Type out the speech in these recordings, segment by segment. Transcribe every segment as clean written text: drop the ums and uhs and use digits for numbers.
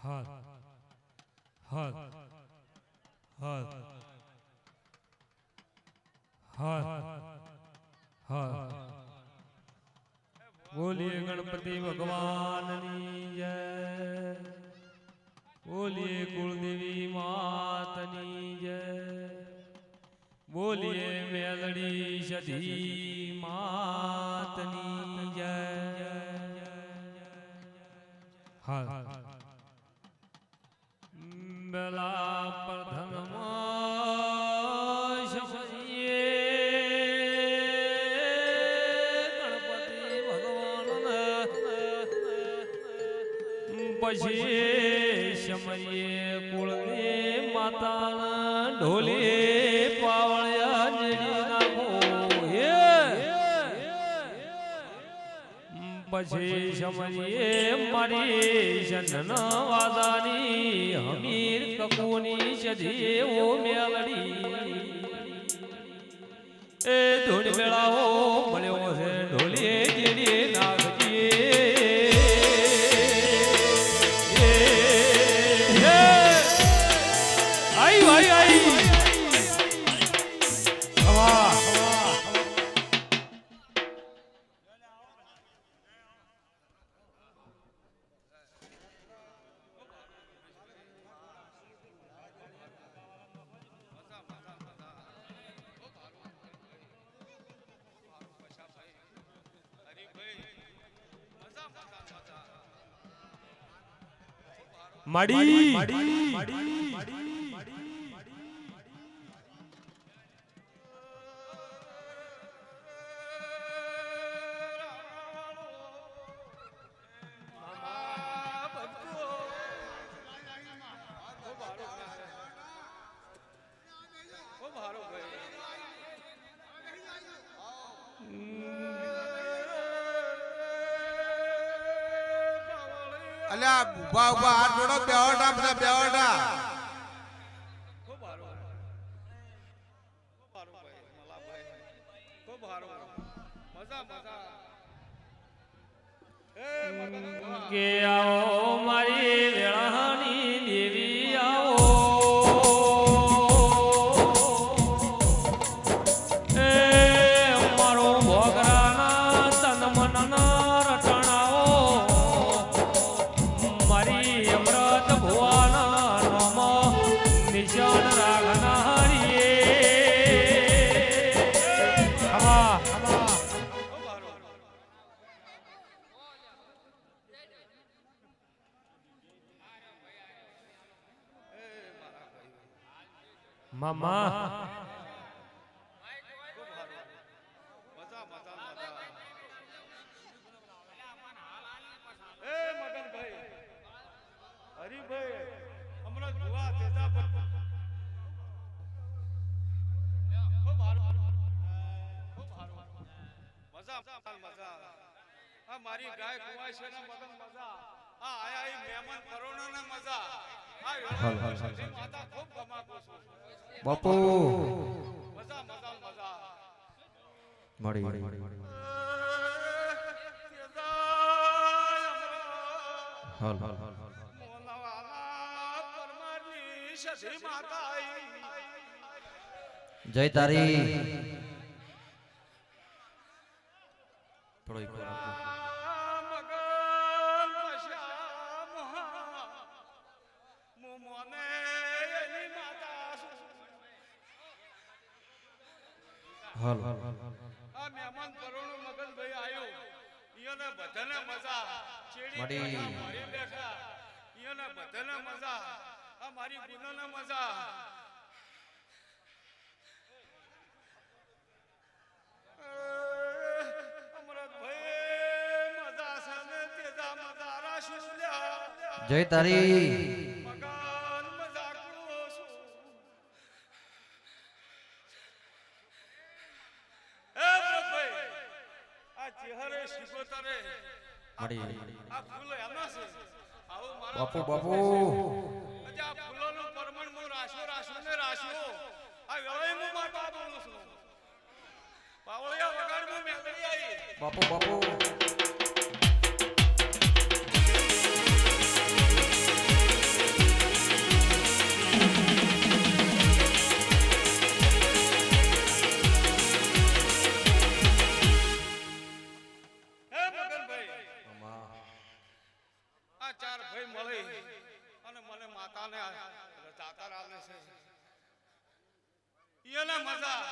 હાથ હાથ હાથ હાથ હાથ બોલીએ ગણપતિ ભગવાનની જય બોલીએ કુળદેવી માતની જય બોલીએ મેલડી સધી માતની જય હાથ બેલા પ્રધનમાં શમયે ગણપતિ ભગવાન પછી શમયે કુળની માતા ઢોલે પાવળ્યા જેડી નાખો પછી સમયે મારી જનન વાદાની હમીર કપૂની સધી ઓ મેલડી એ ધૂળ મેળાઓ મળ્યો છે ઢોલીએ જેડી નાખજીએ આઈ ભાઈ આઈ મડી અલ્યા ઉભા ઉભા હાથ જોડો બેવડા બધા બેવડા ખૂબ હારો ભાઈ મલાભાઈ ખૂબ હારો મજા મજા એ મગન કે આવો મારી વેળાની દેવી આવો એ મારો ભોગરાના તન મનના રટણાઓ મારી અમૃત ભુવાના નામ નિશાન રાખનારી હવા મામા હરીભાઈ હમણાં ભુવા તેજા ખૂબ હારો મજા મજા આ મારી ગાય કુવાય છે ને મગન મજા આ આયા ઈ મહેમાન કરોડો ને મજા આ માતા ખૂબ કમાકો છું બાપુ મજા મજા મજા મળી હાલ હાલ હાલ જય તારી થોડો ઇકો રાખો હાલ હાલ હાલ આ મહેમાન કરોડો મગનભાઈ આયો ઈયોને બધાને મજા ચેડી મારી બેઠા ઈયોને બધાને મજા આ મારી ગુનાને મજા અમરતભાઈ મજા સાને તેજા મજા રાશુલ્યા જય તારી મગન મજા કરો છો એ અમરતભાઈ આ ચહેરે શિકોતરે મળી આ ફૂલ એમના છે આવો મારો બાપુ બાપુ આ ફૂલોનું પરમણ હું રાશો ને રાશો આ વેળાએ હું માતા બોલું છું પાવળિયા વગાડ હું મેકડી આવી બાપુ બાપુ ચાર ભાઈ મળી અને મને માતાને જાતર આલે છે એને મજા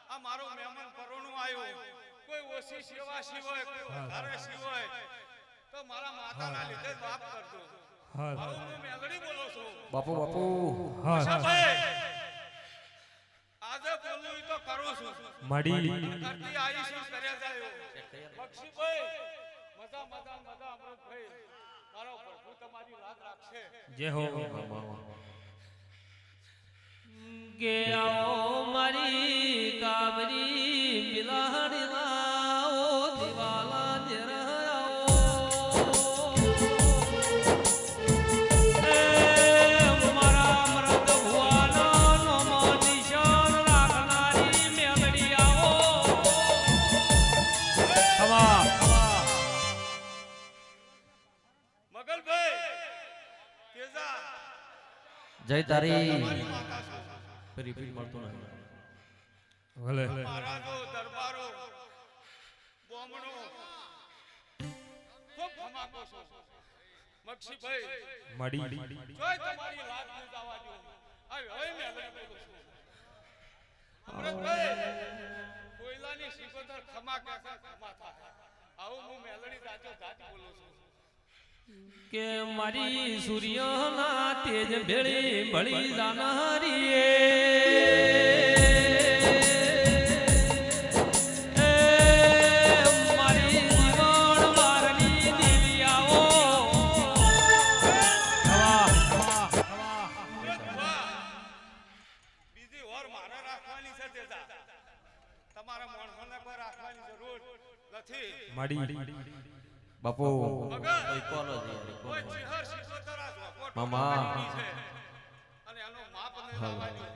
આ મારો મહેમાન પરોણું આવ્યો કોઈ ઓછી સેવા સિવાય કોઈ વધારે સિવાય તો મારા માતાના લીધે જ માફ કરજો આવું હું મેલડી બોલું છું બાપુ બાપુ ભાઈ આજે બોલું ઈ તો કરું છું મડી કરતી આવી છું કર્યા જાયો બક્ષીભાઈ મજા મજા મજા અમૃતભાઈ મારો પ્રભુ તમારી રાત રાખશે જય હો કે આવો મારી કામરી બિલાડી લાવો દિવાલા દેરાઓ એ મારા મરદ ભુવાનો નોમો નિશાન રાખનારી મેલડી આવો ખમા મગલભાઈ તેજા જય તારી તમારી માતા છે રિપીટ મળતો નથી ભલે મહારાજો દરબારો બોમણો ખૂબ ધમાકો છો મક્ષીભાઈ મડી જોઈ તમારી લાજ ન જવા દો આ હવે મેં બોલું છું અમૃતભાઈ કોયલાની સિકોતર ખમા કાકા ખમા થાય આવું હું મેલડી જાતો જાત બોલું છું કે મારી સૂર્યના તેજ ભેળી ભળી જાનારી એ મારી જીવન વારની દેવિયાઓ બીજી ઓર મારે રાખવાની છે તેજા તમારા માણસોને કોઈ રાખવાની જરૂર નથી મડી બાપુ મગન કોઈ કોલો છે કોઈ ચિહર સિકોતર આ ઝોપટ મામા. છે અને એનો માપ ન લાવવાની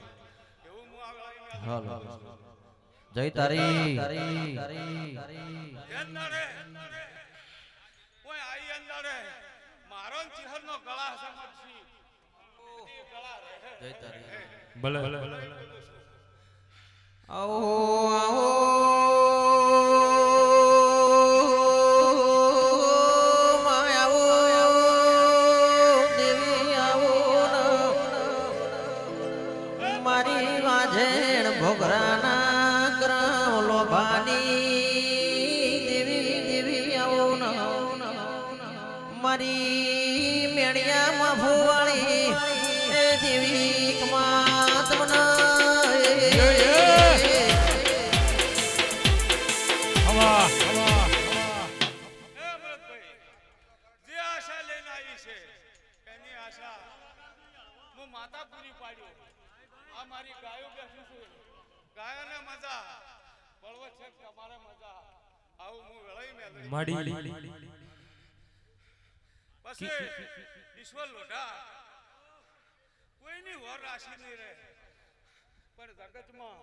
એવું હું આ હાલો જય તારી અંદાડે ઓય આઈ અંદાડે મારો ને ચિહરનો ગળા સમજશી એ ગળા રહે જય તારી ભલે આવો આવો મારી વાજેણ ભોગરાના ગ્રામ લોભાની દેવી દેવી આવો ન મારી મેળિયામાં ભુવાળી એ દેવી કમા તમને એ અમૃતભાઈ જે આશા લઈને આવી છે એની આશા હું માતા પૂરી પાડ્યો આ મારી ગાયો બેઠી છું ગાયોને મજા બળવત છે તમારે મજા આવું હું વેળાઈ મેળવી મડી પછી ઈશ્વર લોઢા કોઈની વર રાશિ નહીં રહે પણ જગતમાં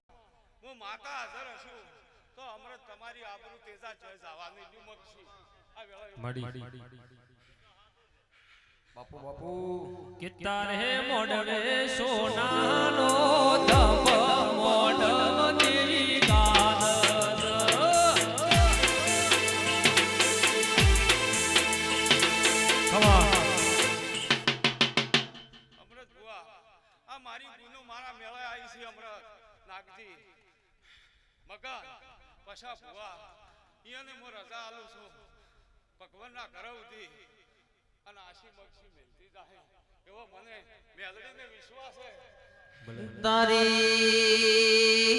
હું માતા હાજર હશું તો અમૃત તમારી આબરૂ તેજા જય જવાની નિમકશી આ વેળાએ મડી બાપુ બાપુ કિત્તા રે મોડવે સોનાનો ધમ મોડ દેવી ગાદ અમૃત બુઆ આ મારી ગુનો મારા મેળે આવી છે અમૃત નાગજી મગન પછા બુઆ ઈયાને હું રજા આલું છું ભગવાનના ઘરે ઉધી અને આશી બક્ષી મેલતી જાહે એવો મને મેલડીને વિશ્વાસ છે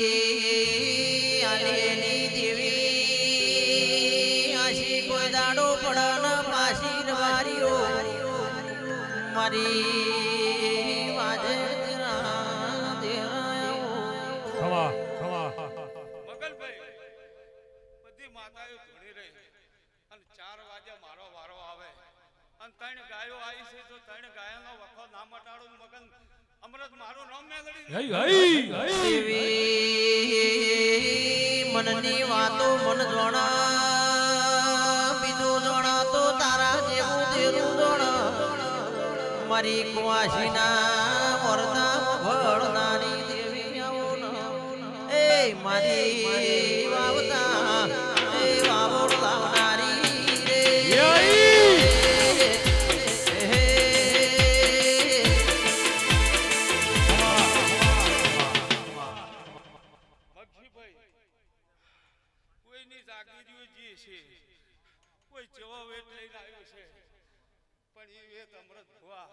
તારી આલેલી દેવી આશી કોઈ દાડો પડન પાશી રવારીઓ મારી વાજે તેરા મગનભાઈ બધી માતાઓ ધૂણી રહી અને 4 વાગે મારો વારો આવે અને 3 ગાયો આવી છે તો 3 ગાયોનો વખો ના મટાડો મગન અમૃત મારું નામ મેલડી દેવી મનની વાતો મન જોણા બીજું જોણા તો તારા જેવું તેરું જોણા મારી કુવાસીના વરદા ભળનારી દેવી આવો ન એ મારી વાવતા એ વાવડ લાવનારી રે આવ્યું છે પણ એ અમૃત ભુવા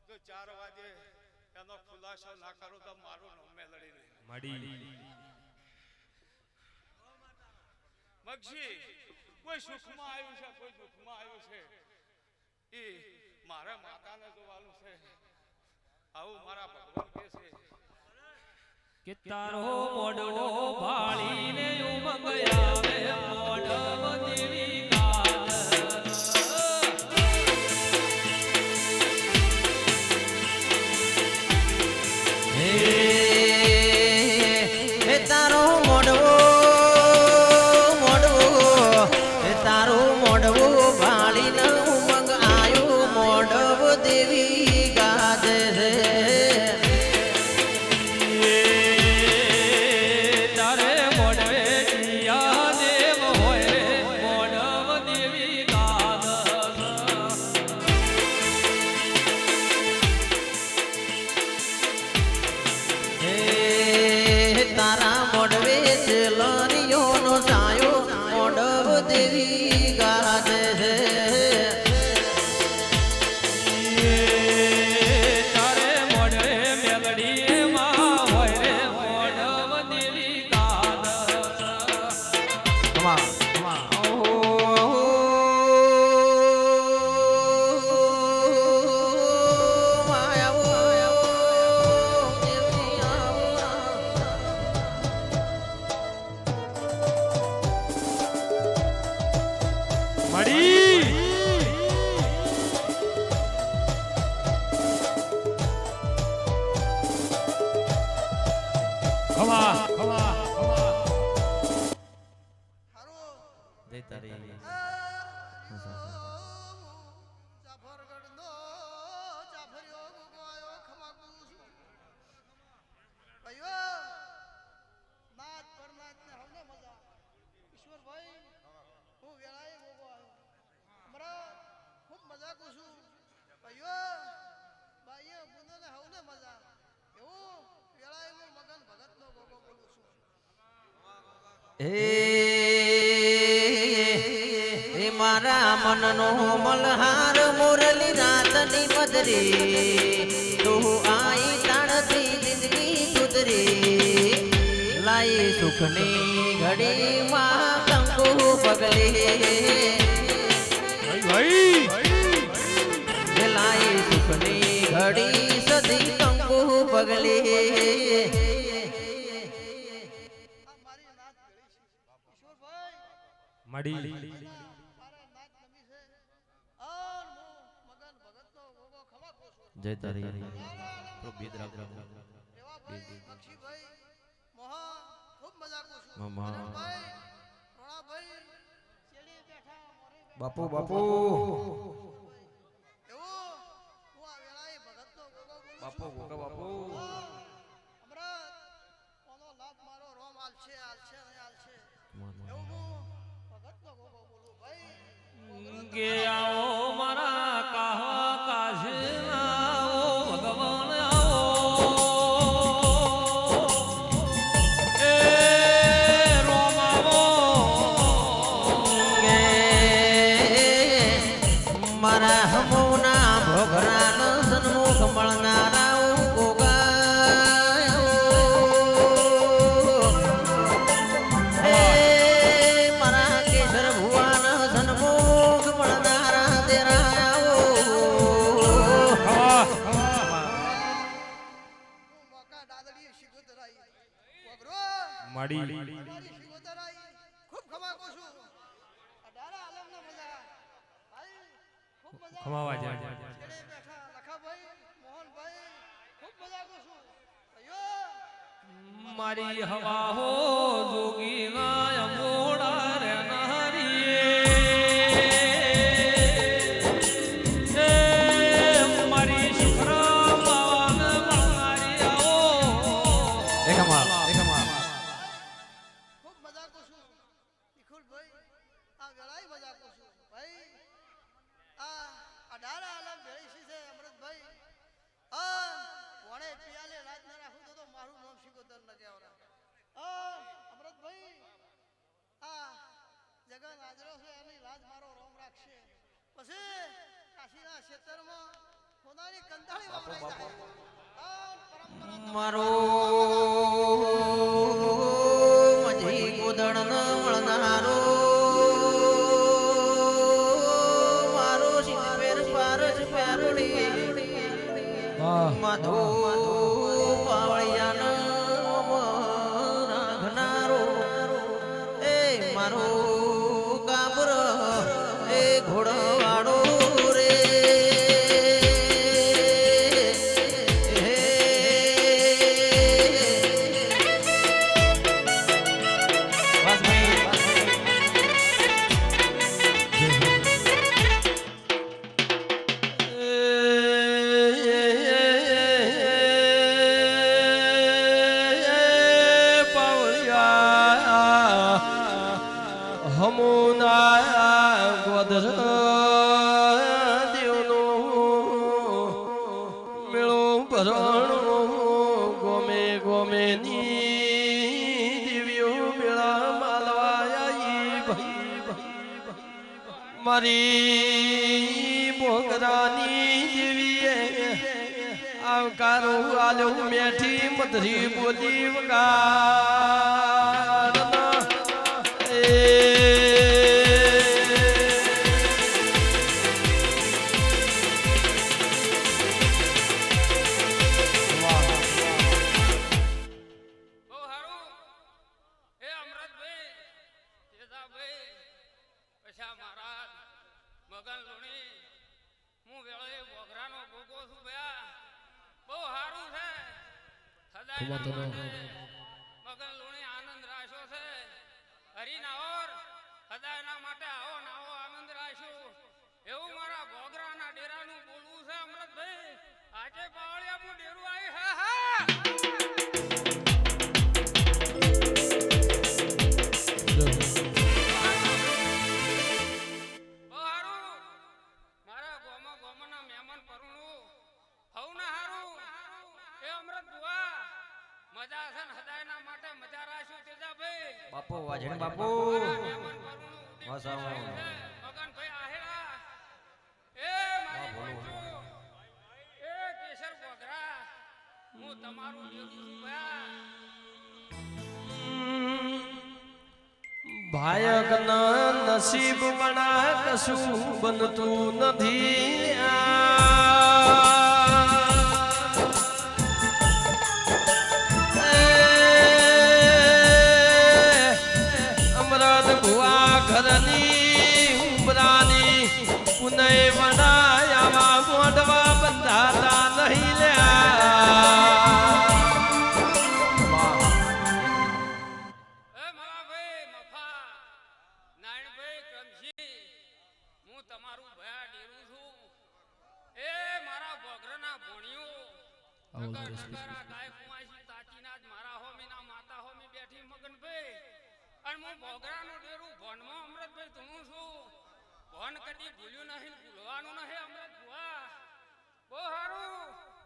જો 4 વાગે એનો ખુલાસો ના કરો તો મારું નામ મેલડી નહીં મડી મગજી કોઈ સુખમાં આવ્યું છે કોઈ દુઃખમાં આવ્યું છે એ મારા માતાને જોવાનું છે આવું મારા ભગવાન કહે છે કે તારો મોડવો ભાળીને ઉમંગ આવે મોડવ દેવી ગાત હે તારો મોડવો તારો મોડવો ભાળીને ઉમંગ આયો મોડવ દેવી ગાજે તારે મોડવે જીયા દેવ હોય રે મોડવ દેવી ગાત હે તારા મોડવે ચલરિયોનો છાયો મોડવ દેવી ગાજે તારે મોડવે મેલડી માં હોય રે મોડવ દેવી ગાત મડી ખમા ખમા જય તારી જાફરગઢનો જાફરિયો ગુગવાયો ખમા કું છું ભાઈઓ નાથ પરનાથ ને હમને મજા ઈશ્વરભાઈ હું વેળાએ ગોગો આવ્યો હમણાં ખૂબ મજા કું છું ભાઈઓ ભાઈએ ગુનોને હવને મજા એવું વેળાએ હું મગન ભગતનો ગોગો બોલું છું હે મારા મનનો મલહાર મુરલી નાથની મધરી તું આઈ તાણથી જિંદગી સુધરી લાઈ સુખની ઘડી માં કંકુ પગલે ભાઈ લાઈ સુખની ઘડી સદી કંકુ પગલે આ મારી નાથ ભેળી છે ઈશ્વરભાઈ મડી મારા નાથ નમી છે ઓર હું મગન ભગતનો ગોગો ખમા કું છું જય તારી એવા ભાઈ અક્ષીભાઈ મોહન ખૂબ મજા કું છું મોહન. ભાઈ રોણાભાઈ ચેડી બેઠા મોરે બેઠા. બાપુ બાપુ એવું હું આ વેળાએ ભગતનો ગોગો બોલું બાપુ છું ગોગા બાપુ અમરત કોનો લાભ મારો રોમ આલશે આલશે ને આલશે એવું હું ભગતનો ગોગો બોલું ભાઈ કે આવો મારા કાહવા કાશે આવો ભગવાન આવો એ રોમ આવો મારા હમોના ભોગરાનો સન્મુખ મળનારા મારા કેસર ભુવાના સન્મુખ મળનારા તેરા ખવા હું મોકા દાદડી શિગોતરાઈ વગરો મડી મારી શિગોતરાઈ ખૂબ ખમા કું છું અઢારા આલમનો મજા ભાઈ ખૂબ મજા ખમાવા જા ચેડે બેઠા લખાભાઈ મોહનભાઈ ખૂબ મજા કું છું ભાઈઓ મારી હવા હો જોગી ના મોડા રે નારીએ એ મારી શુક્રા પાવન મારી આવો ખૂબ મજા કું છું નિખુલભાઈ આ વેળાએ મજા કું છું ભાઈ આ અઢારા આલમ ભેળી છે અમૃતભાઈ આ વણે પિયાલે રાત ના રાખું તો મારું નામ શિકોતર ન કહેવરા અમૃતભાઈ આ જગન આજરો છે એની રાજ મારો રોમ રાખશે પછી ક્ષેત્રમાં સોનાની કંધાળી વવરાઈ જાય. આ પરંપરા મારો મજી ગોદણ ન વળનારો મારો શિવપેર પારસ પ્યારોડી માધો પાવળિયાનો રાખનારો એ મારો કાબર એ ઘોડવાળો રે મારી મોગરાની દેવીએ આવકારો આલ્યો મેઠી મધરી બોલી વગાડના મગન લુણી આનંદ રાખ્યો છે હરીના ઓર હદાયના માટે આવો ને આવો આનંદ રાખ્યો એવું મારા ભોગરાના ડેરાનું બોલવું છે અમૃતભાઈ આજે પાવળિયાનું ડેરું આવી હા હા મારા ગોમાના મહેમાન પરણું હવના હારું એ અમૃત બુઆ મજા છે ને હદાયના માટે મજા રાખ્યું તેજાભાઈ બાપુ વાજણ બાપુ મગનભાઈ આહેડા એ મારી બોલજો એ કેસર બોગરા હું તમારું દેવું છું ભાયક ના નસીબ બના કશું બનતું નથી અમરત ભુવા ઘરની ઉમરાની પુનય બનાયામાં મોઢવા બંધાતા નહીં લ્યા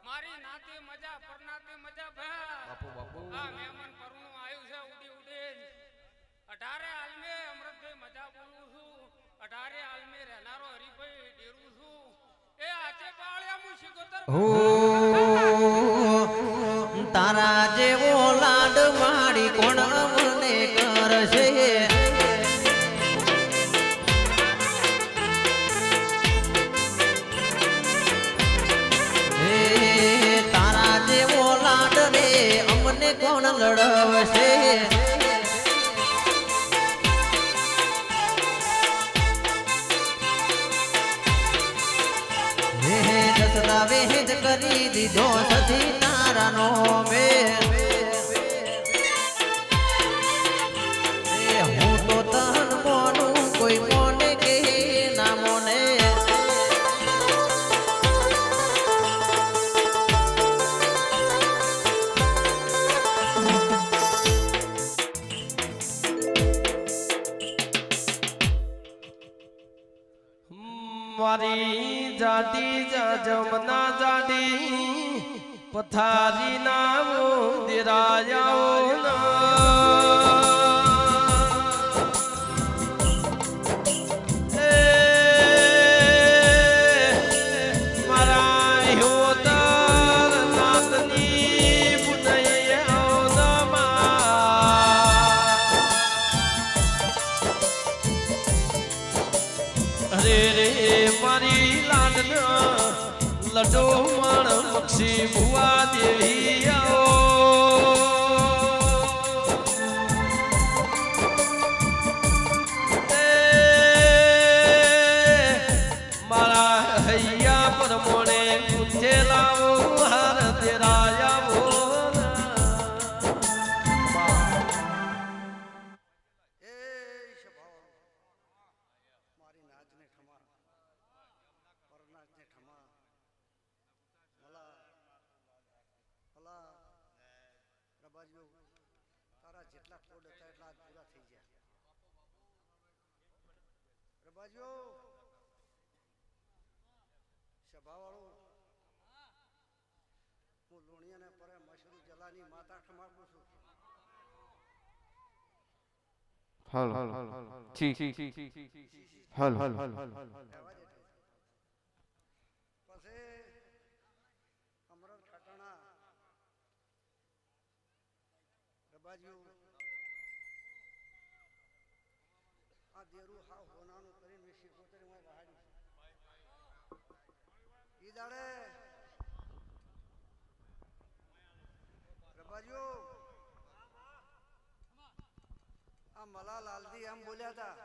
મારી નાતે મજા પરનાતે મજા ભા બાપુ આ મહેમાન પરનું આવ્યું છે ઉડી ઉડી 18 આલમે અમૃતભાઈ મજા બોલું છું 18 આલમે રહેનારો હરીભાઈ ડેરું છું એ આચે પાળ્યા મુ શિકોતર તારા જેવો લાડ માડી કોણ મને કરશે તારા જેવો લાડ રે અમને કોણ લડવશે દસ્તાવેજ કરી દીધો સધી તારાનો મે હું તો તન મોનું કોઈ મોને કે ના મોને મારી જાડી જમના જાડી પથારી નામો દેરાયાઓ અરે રે મારી લાડન લડો મણ મક્ષી ભુવા દેવી આવો મારા હૈયા પરમોણે કુંજે લાવો હાર તેરા આવો એ સ્વભાવ મારી નાચને ઠમા પરનાચને ઠમા ભલા પ્રભાજીઓ તારા જેટલા કોડ હતા એટલા આજ પૂરા થઈ ગયા પ્રભાજીઓ સભાવાળો હું લુણિયાને પરે મશરૂ જલાની માતા ઠમાકું છું હલ છી હલ પછી અમરત ખટાણા પ્રભાજીઓ આ દેરું હાવ હોનાનું કરીને મેં શીખોતરી માં વહાડ્યું ઈ દાડે પ્રભાજીઓ આ મલા લાલજી એમ બોલ્યા હતા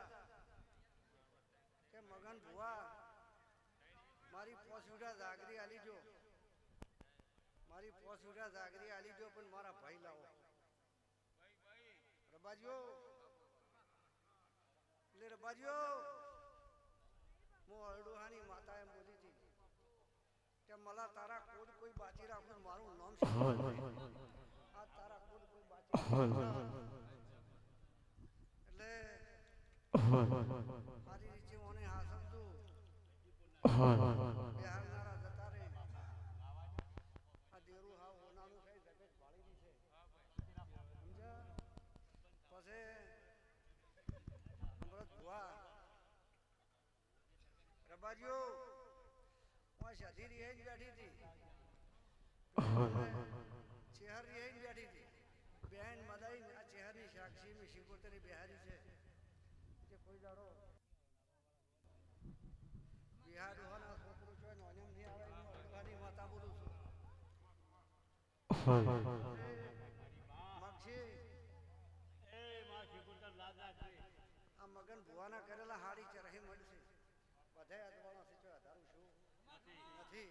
કે મગન ભુવા મારી 5 વીઘા જાગરી આલી જો મારી 5 વીઘા જાગરી આલી જો પણ મારા ભાઈ લાવો રબાજીઓ એટલે રબાજીઓ હું અરડુહાની માતા એમ બોલી હતી કે મલા તારા કોડ કોઈ બાચી રાખું મારું નામ શું આ તારા કોડ કોઈ બાચી એટલે મારી રીતે મને હા સમજુ બિહારનારા જતા રે આ દેરું હાવ હોનાનું કઈ જગત ભાળી દી છે સમજ્યા પછી અમૃત ભુવા રબાજીઓ હું સાધી રહી જ બેઠી હતી ચેહર રહી જ બેઠી હતી બહેન મદાઈ આ ચેહરની સાક્ષી મેં શિકોતરી બિહારી છે કે કોઈ દાડો બિહાર હોવાના છોકરું છે નોનમ નહીં આવે હું અડવાની માતા બોલું છું માગશી આ મગન ભુવાના કરેલા હાડી ચરહી મળશે બધાય અજવાળા છે જો આધારું છું નથી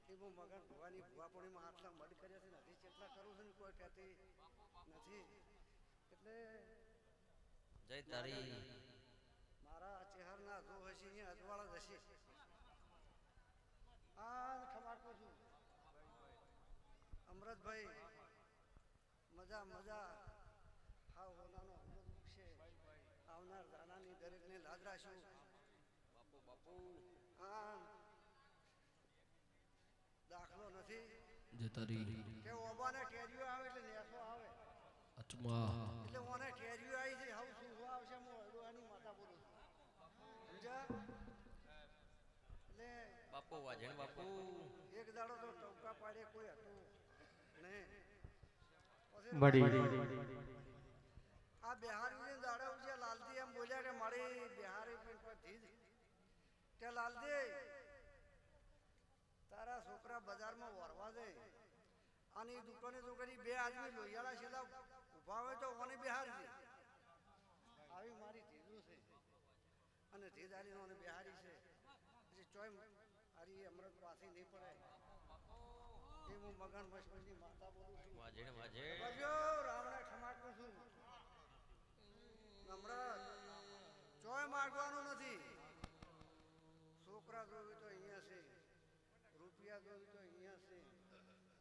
એ હું મગન ભુવાની ભુવાપણીમાં આટલા મડ કર્યા છે નથી કેટલા કરું છું ને કોઈ કહેતી નથી એટલે જય તારી મારા ચહેરના જો હશે અહીંયા અજવાળા જ હશે આ ખમાડતો છું અમૃતભાઈ મજા મજા હાવ હોનાનો અમૃત છે આવનાર દાનાની દરેકને લાજ રાખ્યું બાપુ હા દાખલો નથી કે ઓબાને કેરીઓ આવે એટલે નેસો આવે એટલે ઓને કેરીઓ આવી છે હાવ શું આવશે હું અડવાની માતા બોલું સમજ્યા એટલે બાપુ વાજણ બાપુ એક દાડો તો ટોકા પાડે કોઈ હતું ને આ બિહારી દાડો જે લાલજી એમ બોલ્યા કે મારી બિહારી ધીજ કે લાલજી તારા છોકરા બજારમાં વરવા દે અને દુકાને તો કરી બે આદમી લોહિયાળા છેલ્લા ઉભા હોય તો મને બિહારી દે આવી મારી ધીજું છે અને ધીજારી નો બિહારી છે પછી ચોય હારી અમૃત પાછી નહીં પડે એ હું મગન મશમની માતા બોલું છું વાજણ વાજે રાવણે ખમાટું છું અમૃત ચોય માગવાનું નથી છોકરા જોવી તો અહીંયા છે રૂપિયા જોવી તો અહીંયા છે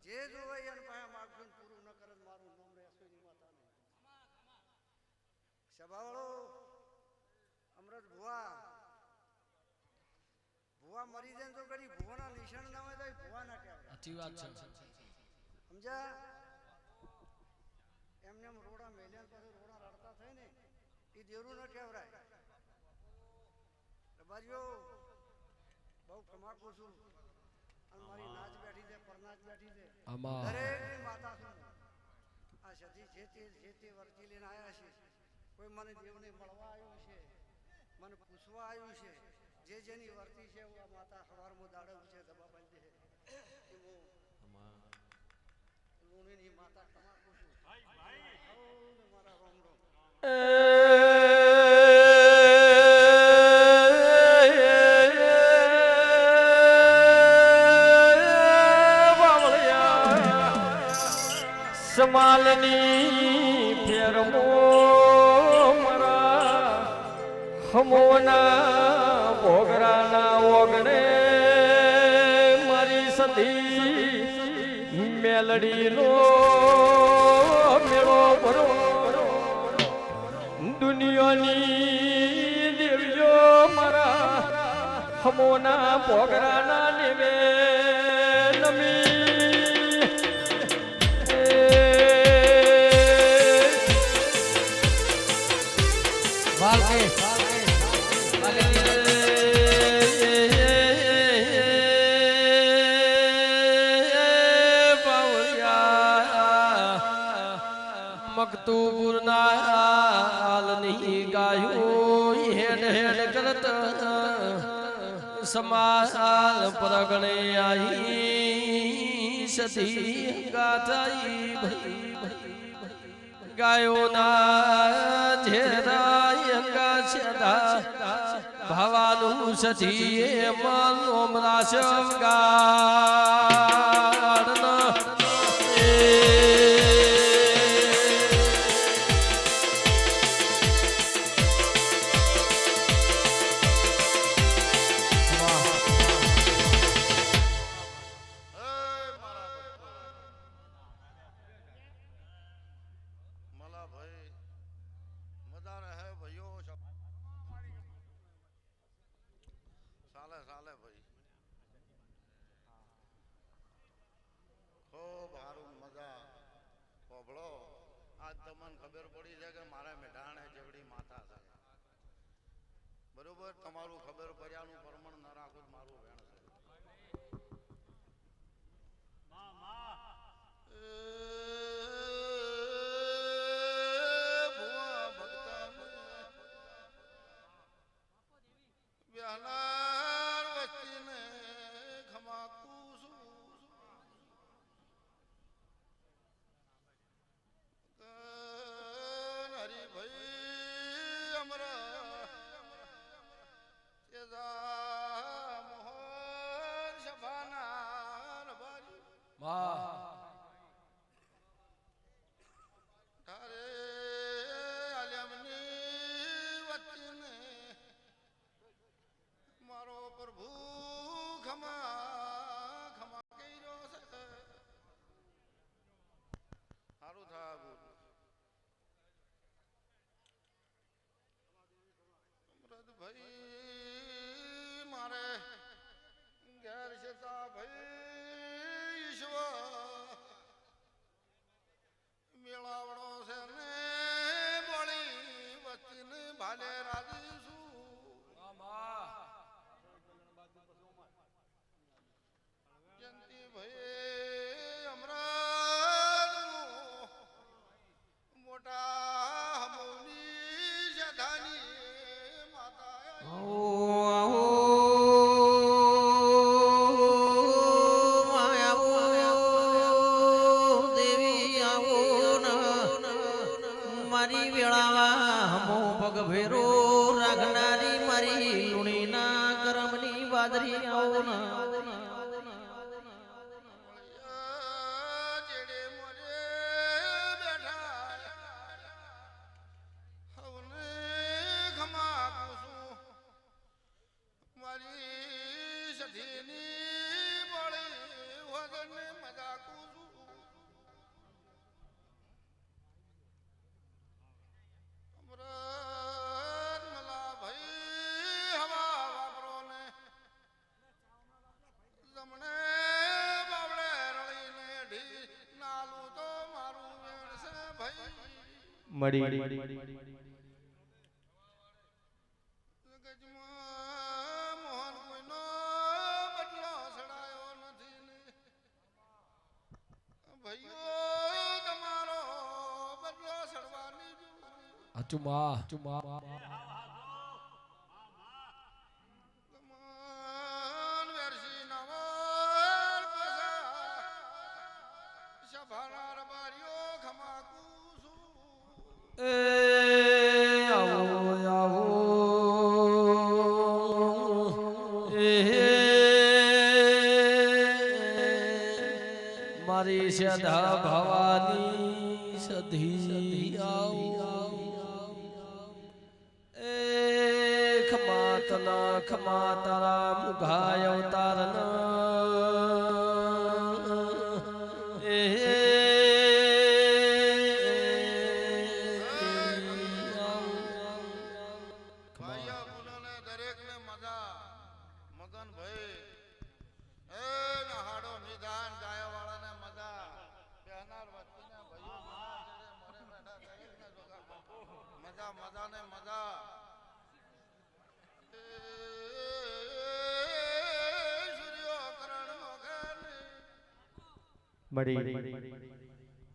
જે જોવાય એને પાસે માગશું પૂરું ન કરે મારું નામ રહેશે ની માતાને સભાવાળો અમૃત ભુવા ભુવા મરી જાય તો કરી ભુવાના નિશાન ના હોય તો ભુવા ના કહેવાય સાચી વાત છે સમજા એમને એમ રોડા મેલ્યા પછી રોડા રડતા થાય ને એ દેરું ન કહેવરાય રબાજીઓ બહુ કમાકું છું અને મારી નાચ બેઠી છે પરનાચ બેઠી છે દરેક માતા છું આ સધી જે તે વર્તી લઈને આવ્યા છે કોઈ મને દેવને મળવા આવ્યું છે મને પૂછવા આવ્યું છે જે જેની વર્તી છે હું આ માતા સવારમાં દાડે ઉછે દબા બાંધી છે કે હું લુણીની માતા તમાકુ છું મારા રોમ રોમ સમાલની ફેરમો મરા હમોના ભોગરાના ઓગણે મારી સતી મેલડીનો મેળો ભરો દુનિયાની દેવીઓ મારા હમોના ભોગરાના નેવે નમી મકતુબુરના હાલની ગાયું હેડ હેડ કરત સમાલ પ્રગણે આઈ સતી ગાતાઈ ગાયોના ઝેરાય ગાછડા ભવાનું સતી મનોમરા શવગાડન સાલે ભાઈ ખૂબ સારું મજા પોભળો આજ તમને ખબર પડી છે કે મારા મેઢાણે જેવડી માતા છે બરોબર તમારું ખબર પડ્યાનું પ્રમાણ ન રાખું મારું વેણ છે ભાઈ મારે ઘેર છે ભાઈ ઈશ્વર મેળાવડો છે ને બોળી વસ્તીને ભાલે રાજી છું જયંતિ ભાઈ અમરાજ મોટા હમોની જધાની મારી વેળાવા હમો પગ ભેરો રાખનારી મારી લુણીના કરમની બાદરી આવો ના મળી મોહન કોઈનો બદલો સડાયો નથી ને ભાઈઓ તમારો બદલો સડવાની ચુમા ચુમા મારી સદા ભવાની સધી એ ખમા તારા મુઘાય અવતારન એ ભાઈઓ બોલોને દરેકને મજા મગન ભાઈ એ નહાડો નિધાન ગાયાવાળાને મજા બેહનાર વસ્તીને ભાઈઓ મોરે બેઠા દરેકને મજા મજાને મજા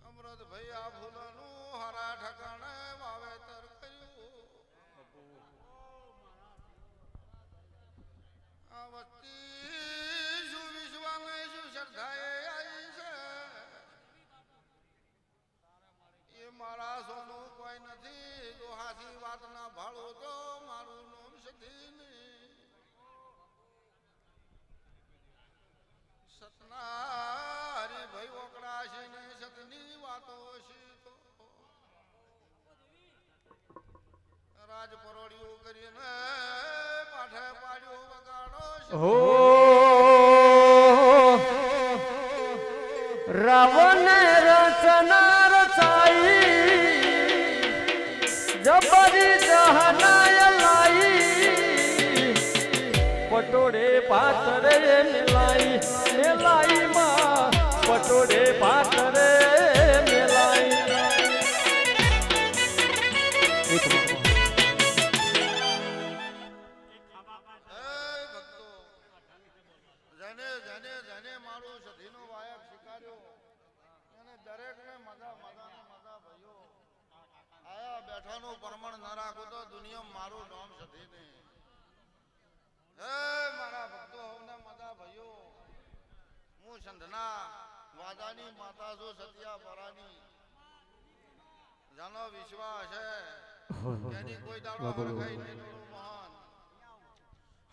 અમૃત ભાઈ આ ફૂલોનું હરા ઠકાણે વાવેતર કર્યું આ વસ્તી શું વિશ્વાને શું શ્રદ્ધાએ આવી છે એ મારા સોનું કોઈ નથી દોહાથી વાતના ભાળો તો મારું નામ સધી નહીં સતના હરિભાઈ ઓકળાશી ને સતની વાતો શીતો રાજ પરોડિયું કરીને પાઠે પાડ્યું વગાડો હો રાવણ રચના રચાઈ જબરી જહનાય લાઈ પટોળે પાતરે મેલાઈ માં પટોળે પાતરે મેલાઈ જેને મારું સધીનો વાયક સ્વીકાર્યો અને દરેકને મજા મજાને મજા ભયો આયા બેઠાનું પ્રમાણ ન રાખું તો દુનિયા મારું નામ સધી નહીં હે મારા ભક્તો હોને મજા ભયો હું સંધના વાદાની માતા છું સત્યા પરાની જાનો વિશ્વાસ છે એની કોઈ દાડો હરખાઈ નહીં ડોળું મહાન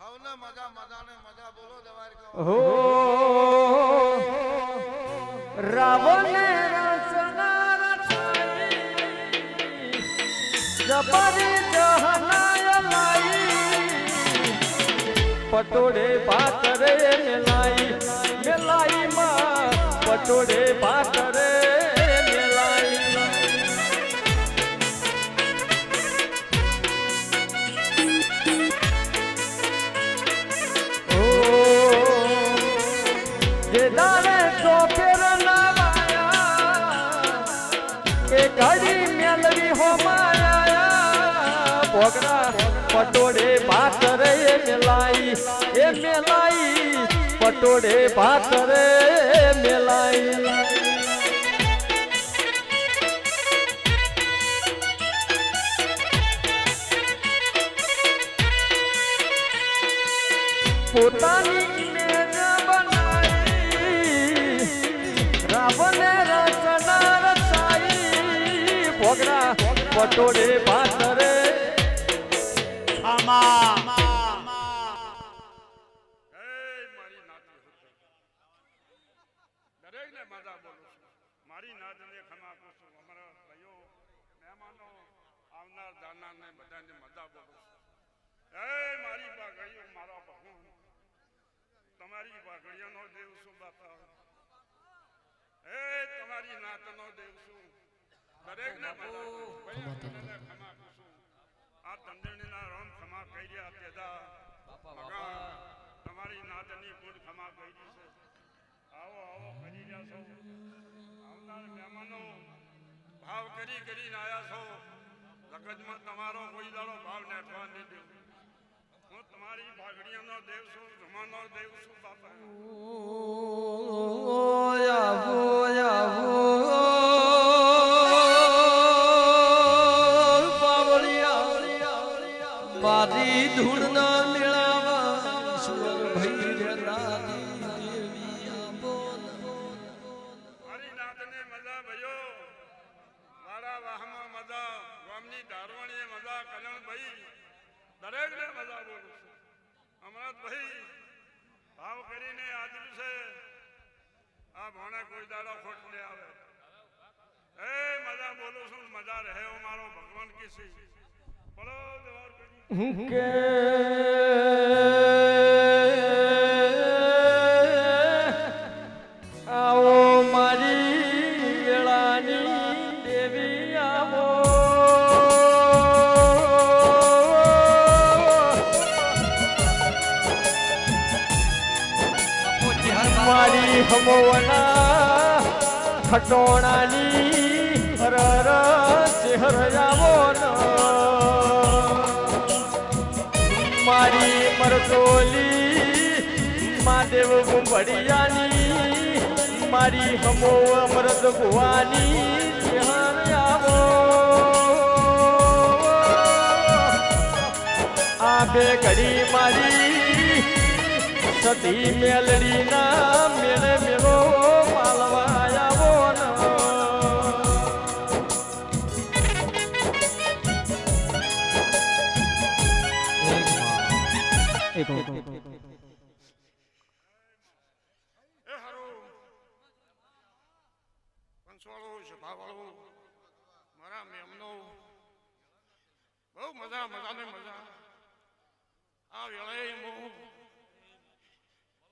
હવને મજા મજાને મજા બોલો દવારકા હો રાવણ રચના રચાઈ જબરી જહનાય લાઈ પટોળે પાતરે મેલાઈ માં પટોળે પાતરે મેલાઈ દાને ચોપેર ના વાયા કે ઘડી મેલવી હો માયા ભોગરા પટોળે પાતરે મેલાઈ એ મેલાઈ પટોળે પાતરે મેલાઈ પોતાની ઇમેજ બનાવી રાવણે રચના રચાઈ ભોગરા પટોળે પાતરે દરેકને મજા બોલું છું મારી નાતને ખમા કરું છું અમારા ભાઈઓ મહેમાનો આવનાર જાનારને બધાને મજા બોલું છું હે મારી બાગડીઓ મારા ભગવાન તમારી બાગડીઓનો દેવ છું બાપા હે તમારી નાતનો દેવ છું દરેકને મજા બોલું ખમા કરું છું આ તંદણીના રામ ખમા કહી રહ્યા તેદા ભગવાન તમારી નાતની ગુણ ખમા કહી છે આવો આવો કરી રહ્યા છો આવનાર મહેમાનો ભાવ કરીને આયા છો જગતમાં તમારો કોઈ દાડો ભાવ નેઠવા નહીં દઉં હું તમારી ભાગડીયાનો દેવ છું જમાનો દેવ છું બાપા મારી ધૂળ ના મેળાવા ઈશ્વર ભઈ રે દાદી દેવી મારી નાતને મજા ભયો મારા વાહમાં મજા ગામની ધારવાણીએ મજા કલ્યાણ ભાઈ દરેકને મજા બોલું છું અમરત ભાઈ ભાવ કરીને આદર્યું છે આ ભણે કોઈ દાડો ખોટ નહીં આવે એ મજા બોલું છું મજા રહે મારો ભગવાન કિસી બોલો દેવાર કરી કે આવો મારી વેળાની દેવી આવો મારી હમોના ખટોણાની હર ચહેર આવો મારી મરતોલી મહાદેવ ગુંભડિયાની મારી હમો અમૃત ભુવાની ચહેર આવો આ બે ઘડી મારી સતી મેલડીના મેળે મેળો માલવા આવો એ હારું પંચવાળું સભાવાળું મારા મેમનો બહુ મજા મજાને મજા આ વેળાએ હું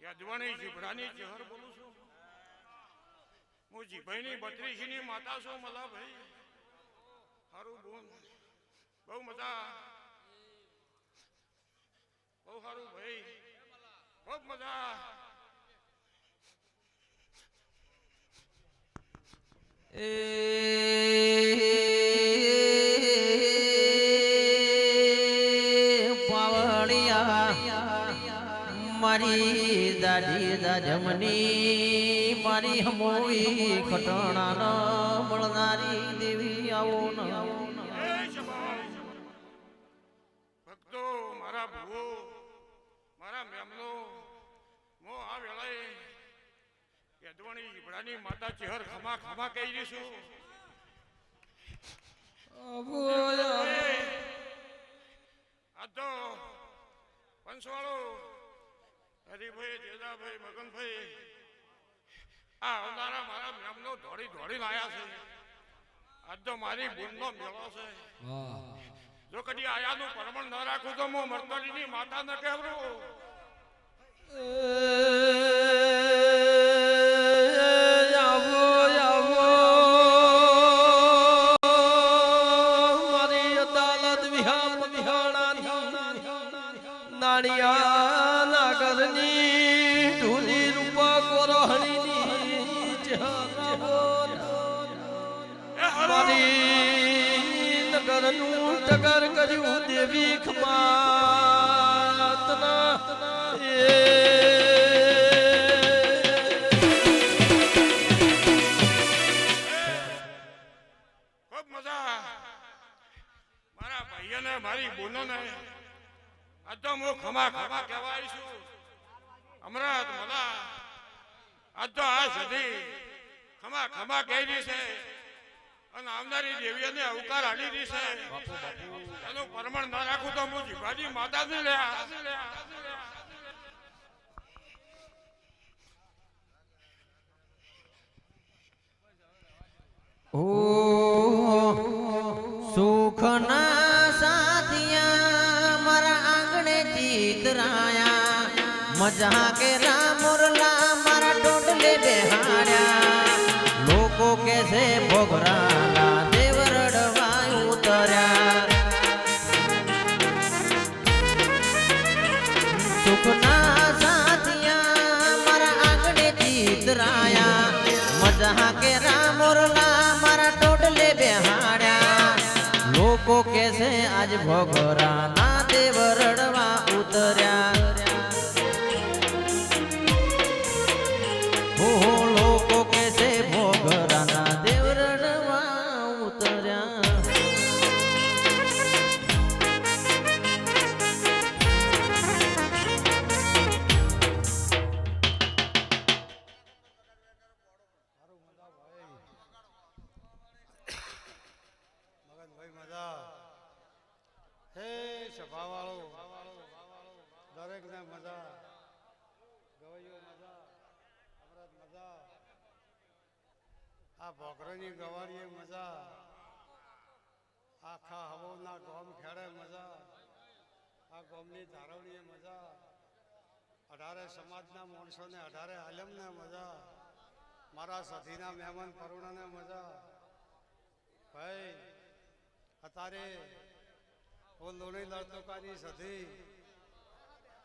યાદવાણી જીભડાની ચહેર બોલું છું હું જીભાઈની બત્રીસીની માતા છું મલા ભાઈ હારું બોલ બહુ મજા બહુ સારું ભાઈ બહુ મજા એ પાવળિયા મારી દાઢી દાજમની મારી હમોવી ખટણાનો મળનારી દેવી આવો ન ભક્તો મારા ભૂવો મારા મેમનો મો આ વેળાએ યદવણી જીભડાની માતા ચહેર ખમા ખમા કહી દઈશું આ તો પંચવાળો હરિભાઈ જેદાભાઈ મગનભાઈ આ આવનારા મારા મેમનો દોડી દોડી લાયા છે આજ તો મારી બૂનનો મેળો છે જો કદી આયાનું પરમણ ન રાખું તો હું મરતડીની માતા ન કહેવરું આવો આવો મારી અદાલત વિહામ વિહાણા નાળિયા નાગરની ઢૂલી રૂપા કોરહણીની જહાવો મારી નગરનું ટગર કર્યું દેવી ખમાતના ખૂબ મજા મારા ભાઈઓને મારી બહેનોને આજ તો હું ખમા ખમા કહેવાય છું અમરત મલા આજ તો આ સદી ખમા ખમા કહી રહી છે અને આવનારી દેવીઓને અવકાર આલી રહી છે એનું પરમણ ન રાખું તો હું જીભાજી માતા ને લ્યા ઓ સુખના સાથિયા મારા આંગણે ચિતરાયા મજા કે રામુરલા મારા ટોટલે બેહાડ્યા લોકો કે છે ભોગરાલા દેવ રડવા ઉતર્યા સુખના સાથિયા મારા આંગણે ચિતરાયા મજા કે રામુરલા મારા ટોટલે બેહાડ્યા લોકો કે છે આજ ભોગરાના દેવ રડવા ઉતર્યા લોકો કે છે ભોગરાના દેવ રડવા ઉતર્યા મગનભાઈ મજા હે સભાવાળો દરેક આ ભોગરોની ગવારીએ મજા, આખા હવોના ગોમ ખેડે મજા, આ ગોમની ધારવણીએ મજા, 18 સમાજના માણસોને 18 આલમને મજા, મારા સધીના મહેમાન પરુણાને મજા. ભાઈ અત્યારે હું લોણી લડતુકાની સધી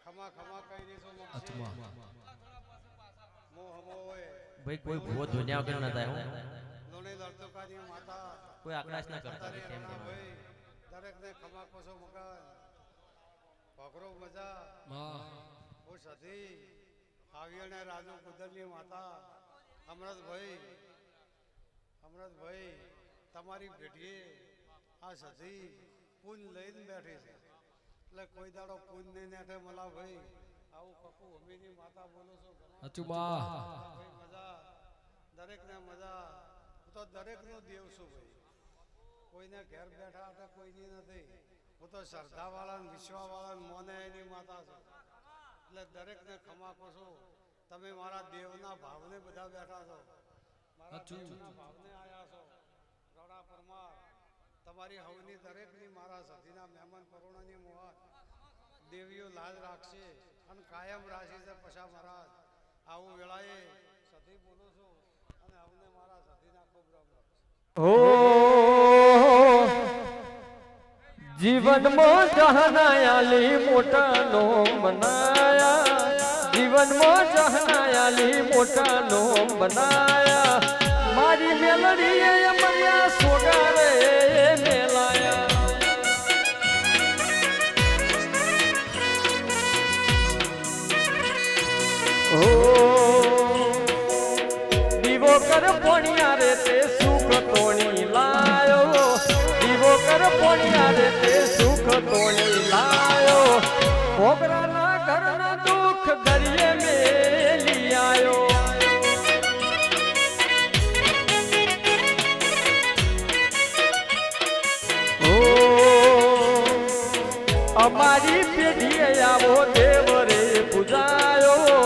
ખમા ખમા કઈ દીધું મગશે મો હમો હોય ભાઈ કોઈ ભૂવો ધોન્યા વગર ન થાય હું લોણી લડતુકાની માતા કોઈ આકડાશ ના કરતા અત્યારે કેમ એના કેમ ભાઈ દરેકને ખમા કોસો મકાન ભગરો મજા હું સધી આવ્યને રાજુ કુદરની માતા અમરતભાઈ તમારી ભેટીએ આ સધી પૂન લઈને બેઠી છે એટલે કોઈ દાડો પૂન નહીં નાઠે મલા ભાઈ આવું કકુ હમીની માતા બોલો છો ભાઈ મજા દરેકને મજા હું તો દરેકનો દેવ છું ભાઈ કોઈને ઘેર બેઠા હતા કોઈની નથી હું તો શ્રદ્ધાવાળા ને વિશ્વાવાળા મોને એની માતા છું એટલે દરેકને ખમાકો છું તમે મારા દેવના ભાવને બધા બેઠા છો મારા દેવના ભાવને આયા છો રડા પરમાર તમારી હવની દરેકની મારા સતીના મહેમાન પરુણાની મોહન દેવીઓ લાજ રાખશે અને કાયમ રાખી છે પછા મહારાજ આવું વેળાએ સતી બોલું છું અને હવને મારા સતીના ખૂબ રમ જીવનમાં જહનાયાલી મોટા નો બનાયા જીવનમાં જહનાયાલી મોટા નો બનાયા મારી મેલડીએ મર્યા સોગારે મેલાયા ઓ દીવો કર પોણિયા રે તે સુખ તોણી લાયો દીવો કર પોણિયા રે તે સુખ તોણી લાયો ભોગરાના ઘરના દુઃખ દરિયે મેલી આયો અમારી પેઢીએ આવો દેવ રે પૂજાયો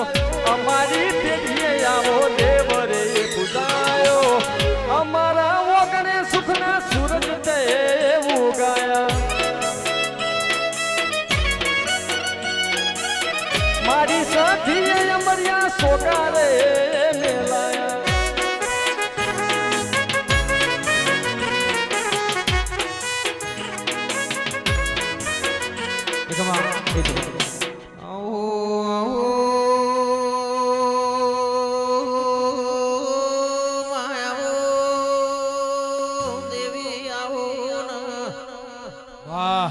અમારી પેઢીએ આવો દેવ રે પૂજાયો અમારા ઓગણે સુખના સૂરજ તે ઉગાયા મારી સાથીએ અમર્યા સોગારે મેલાયા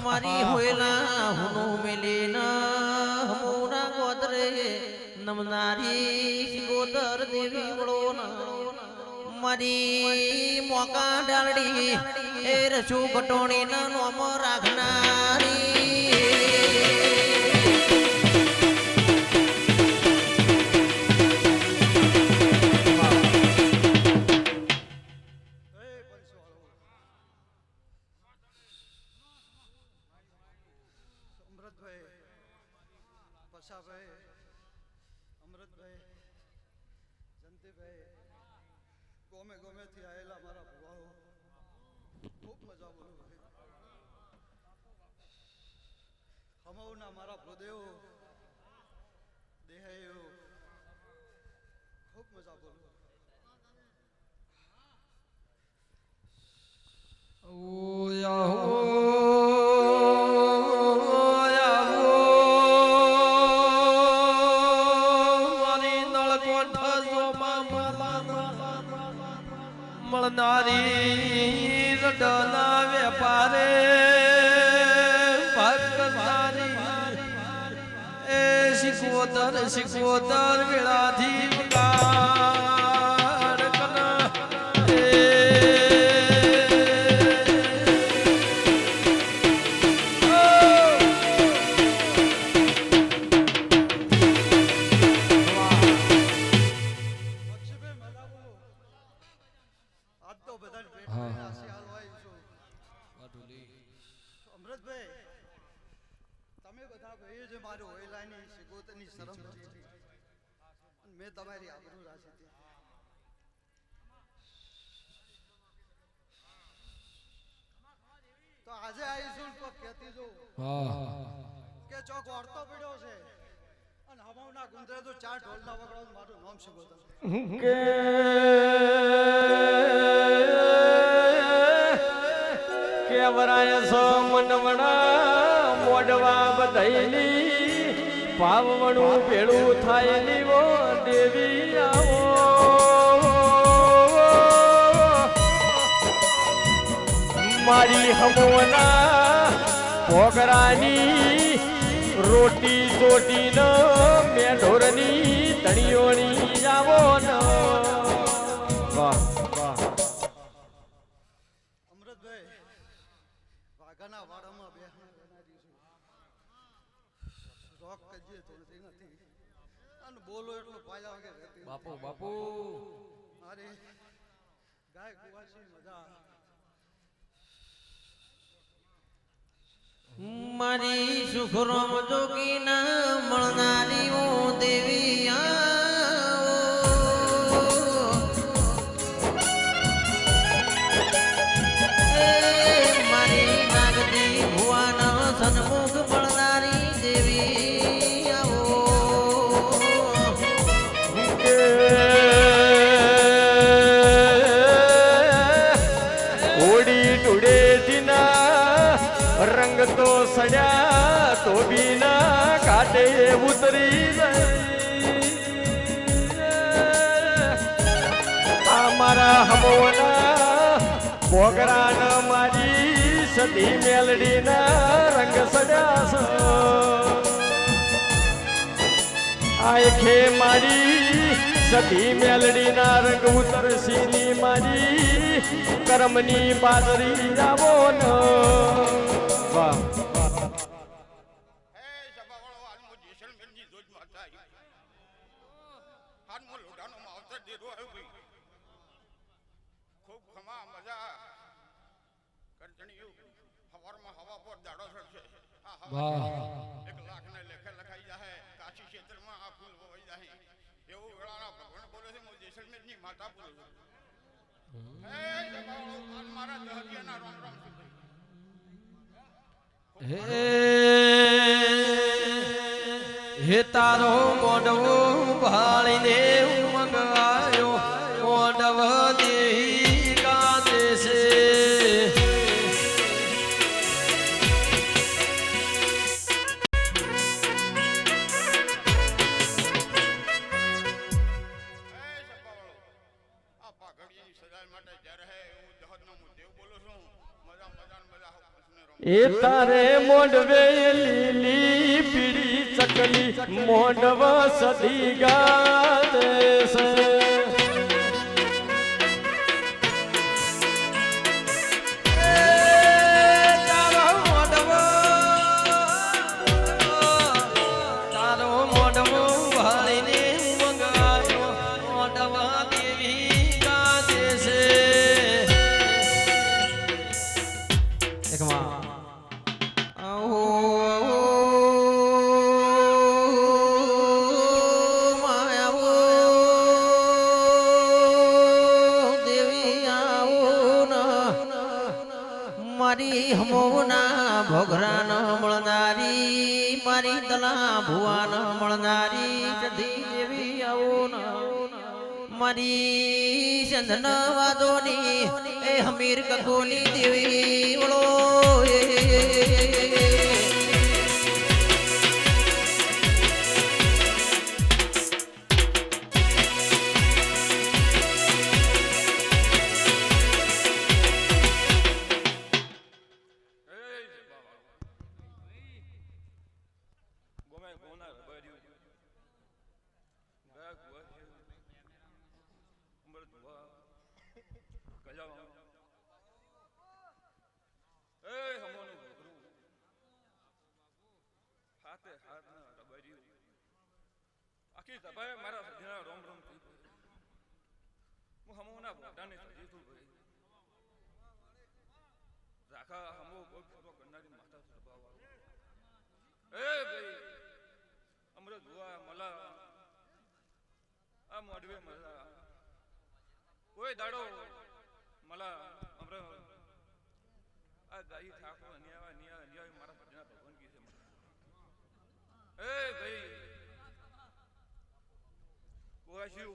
મારી હોયલા હુનું મિલીના હમુના ગોદરે નમનારી ગોદર દેવી વડોના મારી મોકા ડાલડી એ રસુ કટોણી ના નોમ રાખનારી પછાભાઈ અમૃતભાઈ જંતીભાઈ ગોમે ગોમેથી આવેલા મારા ભુવાઓ ખૂબ મજા બોલું હમવના મારા ભૂદેવો દેહાયો ખૂબ મજા બોલું મળનારી રડના વેપારે ભક્તારી એ શિકોતર વેળાથી ગાડ કના અમૃતભાઈ તમે બધા ભાઈઓ જે મારી ઓયલાની સિગોતની શરમ મેં તમારી આબરૂ રાખી હતી તો આજે આવીશું તો કહેતી જો કે ચોક ઓરતો પડ્યો છે અને હવાના ગુંદરે તો 4 ઢોલના વગડાનું મારું નામ શું બોલતો કેવરાય સો મનવણા મોડવા બધાઈની પાવણું ભેળું થાય લીવો દેવી આવો મારી હમોના ભોગરાની રોટી ચોટી ન મેઢોરની ધણીઓની આવો ન વાહ વાહ અમૃતભાઈ વાઘાના વાડામાં બેહના છું રોક કજીએ થોડી નથી અને બોલો એટલો પાયા વગર રહેતી બાપુ બાપુ અરે ગાય કુવાસી મજા મારી સુખરોમ જોગીના મળનારી હું દેવી મારી નાગદી ભુવાના સન્મુખ મળનારી દેવી આવો ઓડી ટુડે દિના રંગ તો સડ્યા તો બીના કાટે ઉતરી આ મારા હમોના ભોગરાન મારી સતી મેલડીના રંગ સડ્યા આખે મારી સતી મેલડીના રંગ ઉતરસીની મારી કરમની બાદરી આવો ન વાહ હે સભાવાળો આનમો જેસલમેરની જોજ માતા આનમો લોઢાનો માવતર દેરો આવ્યો ભાઈ ખૂબ ખમા મજા કરજણીયું હવારમાં હવા પર દાડો ચડશે આ હવા 1 લાખને લેખે લખાઈ જાહે કાશી ક્ષેત્રમાં આ ફૂલ વવાઈ જાહે એવું વેળાના ભગવાન બોલે છે હું જેસલમેરની માતા બોલું છું હે સભાવાળો આન મારા દહરિયાના રામ રામ હે તારો મોઢવો ભાળીને મંગાયો મોઢવ દેહી ગાતે છે આ પાઘડીની સજાય માટે જ્યારે હે હું દહદનો હું દેવ બોલું છું મજા મજા મજા કૃષ્ણ રામ એ તારે મોઢવે લીલી પીળી ચકલી મોઢવ સદી ગાતે છે તારો મોઢવો ભાળીને મંગાયો મોઢવ દેવી ગાતે છે એકમાં મારી હમોના ભોગરાન મળનારી મારી દલા ભુવાન મળનારી જધી દેવી આવો મારી ચંદન વાદોની એ હમીર કકોની દેવી ઓળો આખી સભાએ મારા સજીના રોમ રોમ થઈ હું હમોના ભોટાને સજીતું ભાઈ રાખા હમો બહુ ફોટો કરનારી માતા સ્વભાવ એ ભાઈ અમૃત ભુવા મલા આ મોઢવે મલા કોઈ દાડો મલા અમૃત આ ગાઈ ઠાકોર અન્યાય અન્યાય અન્યાય મારા ભજના ભગવાન કી છે એ ભાઈ કોવાશ્યુ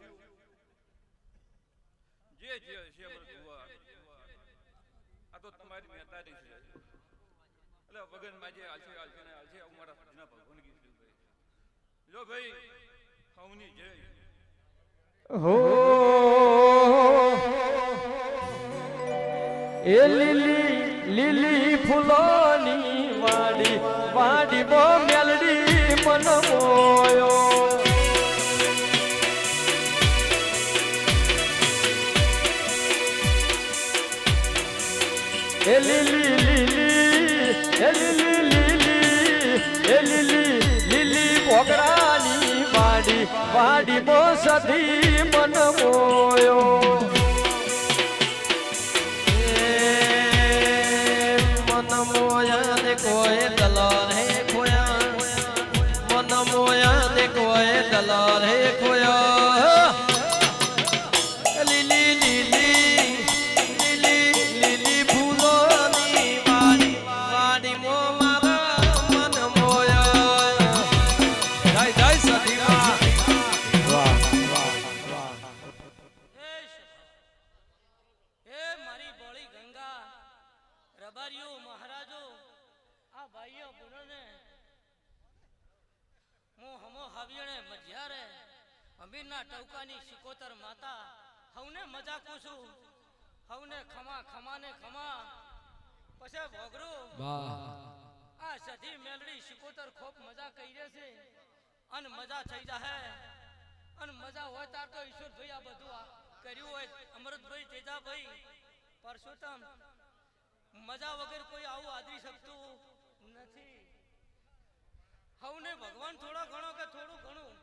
જે છે અમર કુવા આ તો તમારી મહેતારી છે એટલે વગન માજે આલશે આલશે ને આલશે અમારા ભજના ભગવાન કી છે ભાઈ લો ભાઈ હવની જય હો એ લીલી લીલી ફૂલોની વાડી વાડી બો મેલડી મન મોયો એ લીલી લીલી એ લીલી લીલી એ લીલી લીલી ભોગરાની વાડી વાડી બો સધી મન મોયો મન મોયા ને કોઈ દલાલ હે ખોયા મન મોયા ને કોઈ દલાલ હે ખોયા લીલી લીલી લીલી લીલી ફૂલોની વાડી વાડી મો મારા મન મોયા જય જય સખીમાં હે મારી બોળી ગંગા રબારીઓ મહારાજો આ ભાઈઓ બુનને મો હમો હાવ્યણે મજ્યારે અમીરના ટવકાની શિકોતર માતા હવને મજા કુછું હવને ખમા ખમાને ખમા પછી ભોગરો આ સધી મેલડી શિકોતર ખૂબ મજા કરી છે અને મજા થઈ જાહે અને મજા હોય તાર તો ઈશ્વરભાઈ આ બધું કર્યું હોય અમૃતભાઈ તેજાભાઈ પરસોત્તમ મજા વગર કોઈ આવું આદરી શકતું નથી હવને ભગવાન થોડો ઘણો કે થોડું ઘણું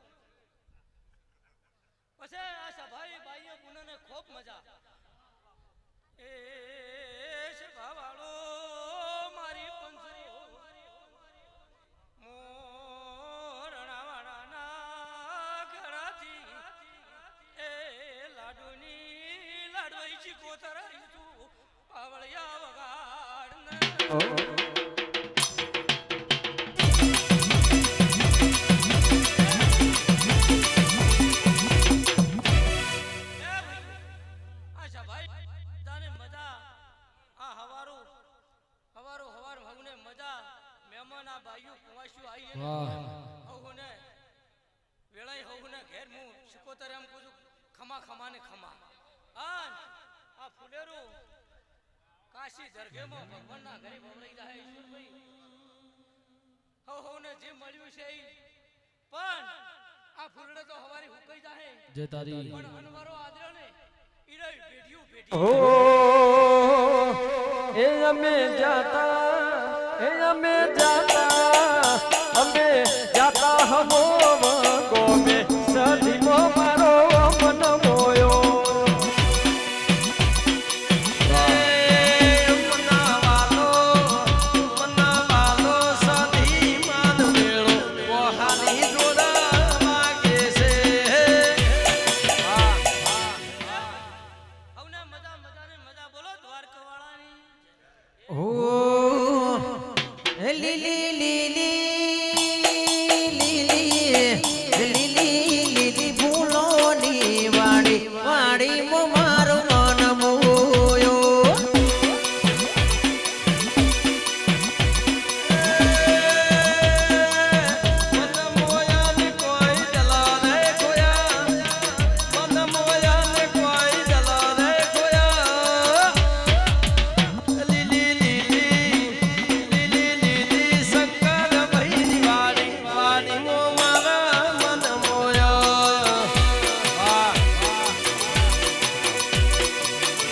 પછી આ સભાઈ બાઈઓ પુનને ખૂબ મજા એ સભા વાળો મારી પંચો મોરણાવાળાના ઘરાથી એ લાડુની લાડવાઈ ચીકોતર તું પાવળિયા વગાડ ખમા ખમાને ખમા આન આ ફુલેરું કાશી દરગાહમાં ભગવાનના ઘરે વવરાઈ જાય ઈશ્વરભાઈ હવને જે મળ્યું છે પણ આ ફૂલડે તો હવારી હુકાઈ જાય જે તારી પણ અનવારો આદરો ને ઈરે ભેડિયું ભેડિયું એ અમે જાતા હમો ગોમે સદીમો મારો મન મોયો મનાવાલો સધી માન મેળો વહાલી જોડા માગે છે હવને મજા મજાને મજા બોલો દ્વારકાવાળાની ઓ લીલી લીલી લીલી ફૂલોની વાડી વાડી મો મારું મન મોયો મન મોયા ને કોઈ દલાલ હે ખોયા મન મોયા ને કોઈ દલાલ હે ખોયા લીલી લીલી લીલી લીલી શંકર ભાઈ વાડી વાડી મો મારા મન મોયા વાહ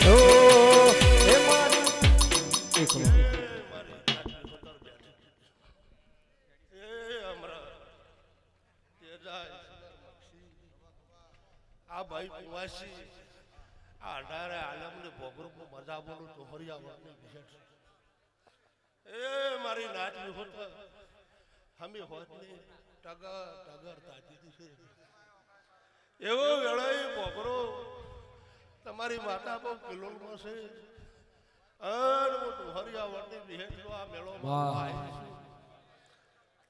ઓ એ મારી એક મિનિટ આ ભાઈ કુવાસી આ અઢારે આલમને ભોગરૂપમાં મજા બોલું તો હરિયાવળની ભેટ એ મારી નાચની હોત હમી હોતની ટગર તાતી છે એવો વેળાએ ભોગરો તમારી માતા બહુ કિલોલમાં છે અને હું તો હરિયાવળની વિહેઠો આ મેળો વાહ.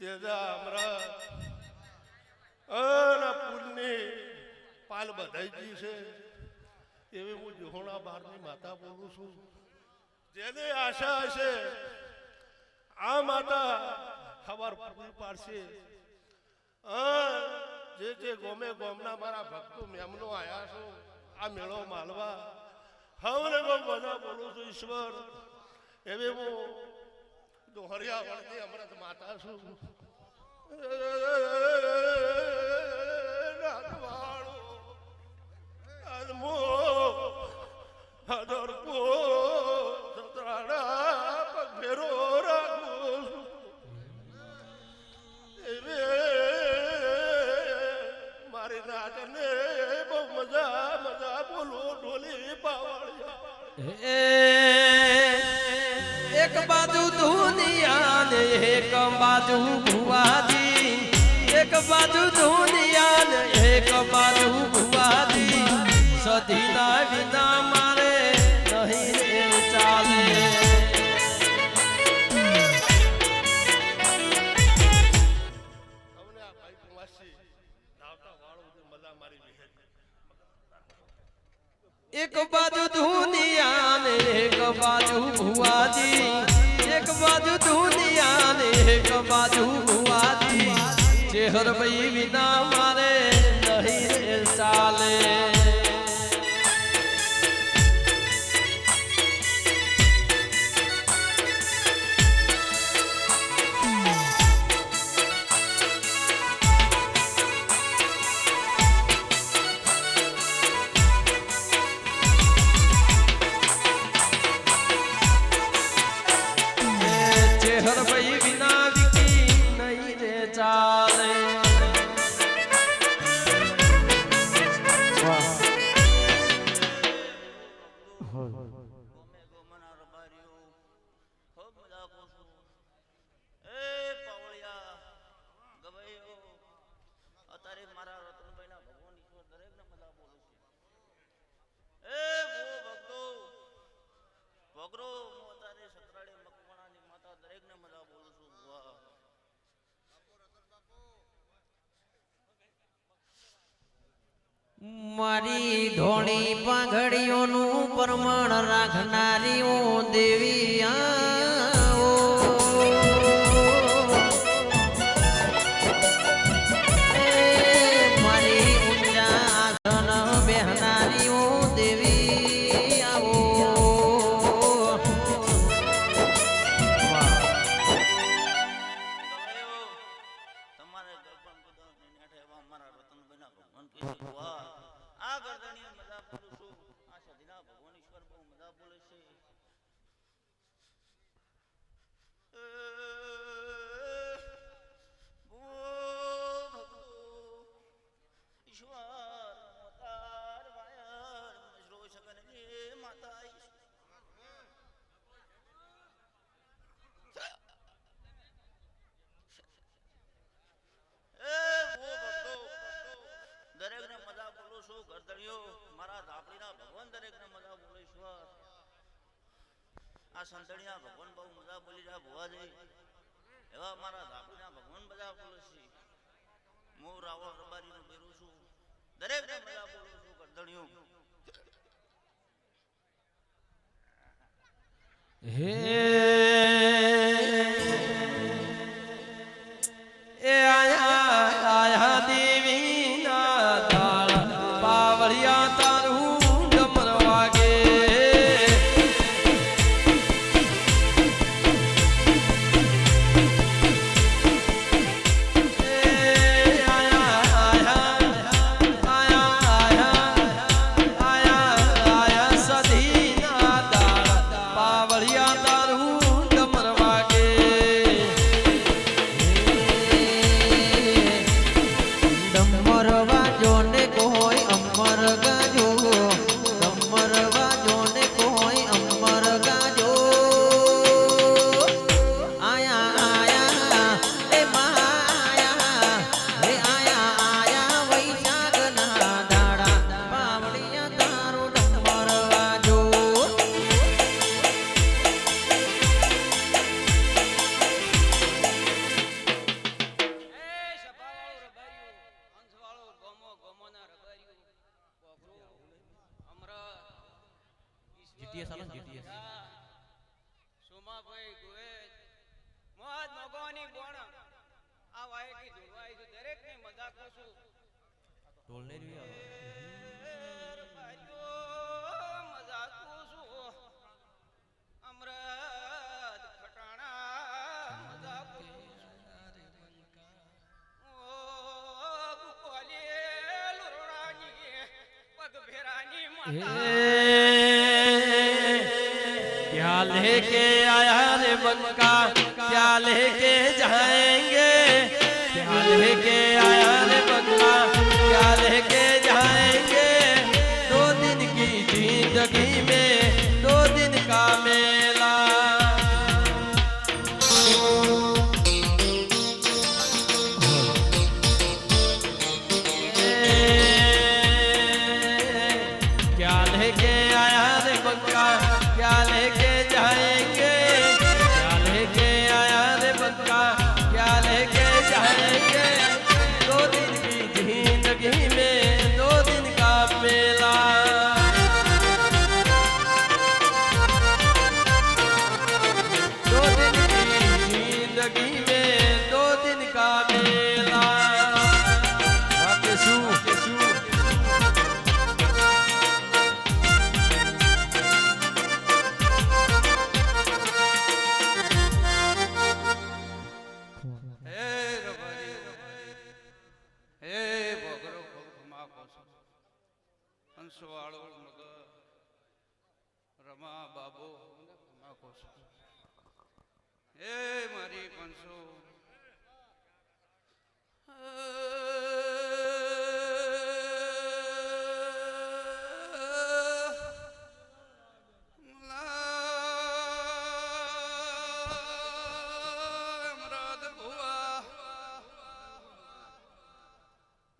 તેજા અમરા અને પુલની પાલ બધાઈ ગઈ છે એવી હું જોહોણા બારની માતા બોલું છું. જેને આશા હશે આ માતા ખબર પૂરી પાડશે. જે ગોમે ગોમના મારા ભક્તો મેમનો આયા છો આ મેળો માલવા હવે બહુ બધા બોલું છું ઈશ્વર એવી હું દોહરિયા વળતી અમૃત માતા છું. મારી નાચને બહુ મજા મજા બોલો ઢોલી પાવળિયા. એક બાજુ દુનિયા ને એક બાજુ ભુવાજી, એક બાજુ દુનિયા ને એક બાજુ ભુવાજી, સધીના વિના મારે નહીં ચાલે. હવે આ ભાઈ કુંવાસી ધાવતા વાળો મજા મારી વિહેર. એક બાજુ દુનિયા ને એક બાજુ ભુવાજી, એક બાજુ દુનિયા ને એક બાજુ ભુવાજી, ચેહર ભાઈ વિના મારે નહીં ચાલે. ચેહર ભાઈ વિના વિકી નહીં રે ચાલે. ગોમે ગોમના રબારીઓ ખૂબ મજા પૂછું. એ પાવળિયા ગવાઈઓ અત્યારે મારા રતનભાઈના ભગવાન ઈશ્વર દરેકને મજા બોલું છું. એ ભક્તો ભગરો હું અત્યારે સતરાડે મકવાણાની માતા દરેકને મજા બોલું છું. વાહ મારી ધોણી પાઘડીઓનું પ્રમાણ રાખનારીઓ દેવી આવો. મારી ઊંચા આસન બેહનારીઓ દેવી આવો. ગવાઈઓ તમારે ગરબન કુદરતની નેઠે એવા મારા રતનભાઈના ભગવાન કે છે. વાહ આ ગરદણીએ મજા બોલું છું. આ સધીના ભગવાન ઈશ્વર બહુ મજા બોલે છે. ઈશ્વર મોતાર વાયર મજરો શકનની માતા દરેકને મજા બોલું છું. ગરદણીઓ મારા ધાપડીના ભગવાન દરેકને મજા બોલે ઈશ્વર. આ સંતણીના ભગવાન બહુ મજા બોલી રહ્યા ભુવાજી એવા મારા ધાપડીના ભગવાન મજા બોલે છે. હું રાવણ રબારીનું બેરું છું. દરેકને મજા બોલું છું. ગરદણીઓ હે એ આયા આયા દેવી ના તાળ પાવળિયા તારું ડમર વાગે. જીટીએસ આલો જીટીએસ સોમાભાઈ ગોયલ મોહદ મગવાની બોણ આ વાયકી ધોવાઈ છે દરેક ની મજાક કરું ટોલ ને રહ્યો મજાક કરું અમૃત ખટાણા મજાક કરું ઓ કોલે લોરાની પગ ભેરાની માતા क्या लेके आया रे बंका क्या लेके जाएंगे क्या लेके आया रे बंका क्या लेके जाएंगे 2 दिन की जिंदगी में 2 दिन का मेला क्या लेके आया रे बंका क्या लेके जाएंगे क्या लेके आया रे बंका क्या लेके जाएंगे 2 दिन की जिंदगी में 2 दिन का मेला 2 दिन की जिंदगी में 2 दिन का मेला वाके શું હંસવાળો મગર રમા બાબો હે મારી પંસો અમરાદ ભુવા